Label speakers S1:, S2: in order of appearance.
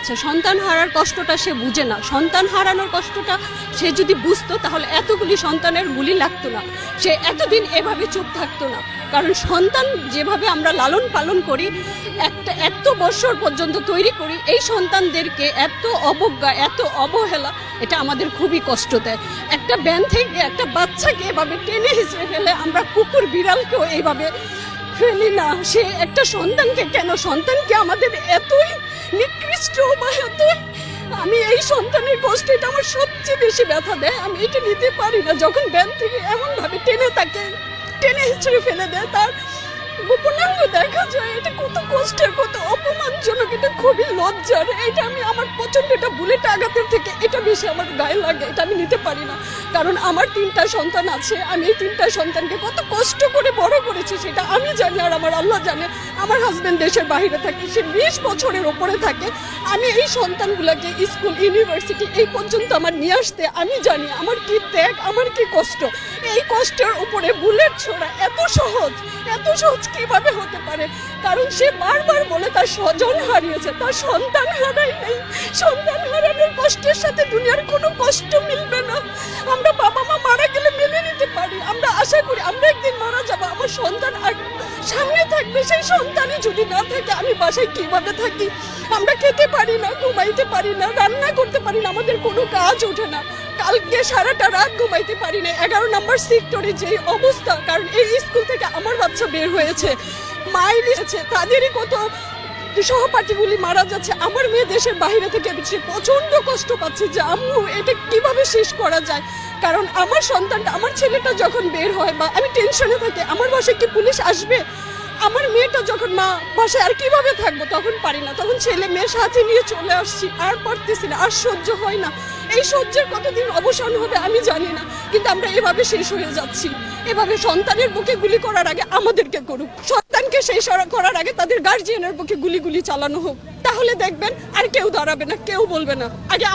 S1: হারাচ্ছে, সন্তান হারার কষ্টটা সে বুঝে না। সন্তান হারানোর কষ্টটা সে যদি বুঝতো তাহলে এতগুলি সন্তানের গুলি লাগতো না, সে এতদিন এভাবে চুপ থাকতো না। কারণ সন্তান যেভাবে আমরা লালন পালন করি, এত বছর পর্যন্ত তৈরি করি, এই সন্তানদেরকে এত অবজ্ঞা, এত অবহেলা, এটা আমাদের খুবই কষ্ট দেয়। একটা ব্যান থেকে একটা বাচ্চাকে এভাবে টেনে হিসেবে ফেলে, আমরা কুকুর বিড়ালকেও এইভাবে ফেলি না। সে একটা সন্তানকে কেন, সন্তানকে আমাদের এতই নিকৃষ্ট বা এতই, আমি এই সন্তানের কষ্ট, এটা আমার সবচেয়ে বেশি ব্যথা দেয়। আমি এটা নিতে পারি না যখন ব্যান থেকে এমনভাবে টেনে হিচড়ে ফেলে দেয়, তার গোপনাঙ্গ দেখা যায়। এটা কত কষ্টের, কত অপমানজনক, এটা খুবই লজ্জার। এটা আমি আমার প্রচন্ড, এটা বুলেট আঘাতের থেকে এটা বেশি আমার গায়ে লাগে। এটা আমি নিতে পারি না, কারণ আমার 3টা সন্তান আছে। আমি এই 3টা সন্তানকে কত কষ্ট করে বড় করেছি সেটা আমি জানি, আর আমার আল্লাহ জানে। আমার হাজবেন্ড দেশের বাইরে থাকে, সে 20 বছরের ওপরে থাকে। আমি এই সন্তানগুলোকে স্কুল, ইউনিভার্সিটি এই পর্যন্ত আমার নিয়ে আসতে আমি জানি আমার কি ত্যাগ, আমার কি কষ্ট। এই কষ্টের উপরে বুলেট ছোড়া এত সহজ কিভাবে হতে পারে? কারণ সে বারবার বলে তার স্বজন হারিয়েছে, তার সন্তান হারাই নেই। সন্তান হারানোর কষ্টের সাথে দুনিয়ার কোনো কষ্ট মিলবে না। আমরা বাবা মা মারা গেলে মেনে নিতে পারি, আমরা আশা করি আমরা একদিন মারা যাব, আমার সন্তান আর সামনে থাকবে। সেই সন্তানই যদি না থাকে, আমি বাসায় কিভাবে থাকি? আমরা খেতে পারি না, ঘুমাইতে পারি না, রান্না করতে পারি না, আমাদের কোনো কাজ ওঠে না। কালকে সারাটা রাত ঘুমাইতে পারি না। 11 নম্বর সেক্টরে যে অবস্থা, কারণ এই স্কুল থেকে আমার বাচ্চা বের হয়েছে, মাইল আছে, তাদেরই কত সহপাঠীগুলি মারা যাচ্ছে। আমার মেয়ে দেশের বাইরে থেকে সে প্রচন্ড কষ্ট পাচ্ছে যে আম্মু এটা কিভাবে শেষ করা যায়। কারণ আমার সন্তানটা, আমার ছেলেটা যখন বের হয় বা আমি টেনশনে থাকি, আমার বাসায় কি পুলিশ আসবে? আমার মেয়েটা যখন মা বাসায় আর কিভাবে থাকবো, তখন পারি না, তখন ছেলে মেয়ে সাথে নিয়ে চলে আসছি। আর পারতেছি না, আর সহ্য হয় না। এই সহ্যের কতদিন অবসান হবে আমি জানি না, কিন্তু আমরা এভাবে শেষ হয়ে যাচ্ছি। এভাবে সন্তানের বুকে গুলি করার আগে আমাদেরকে করুক, সন্তানকে শেষ করার আগে তাদের গার্জিয়ানের বুকে গুলি চালানো হোক, তাহলে দেখবেন আর কেউ দাঁড়াবে না, কেউ বলবে না। আগে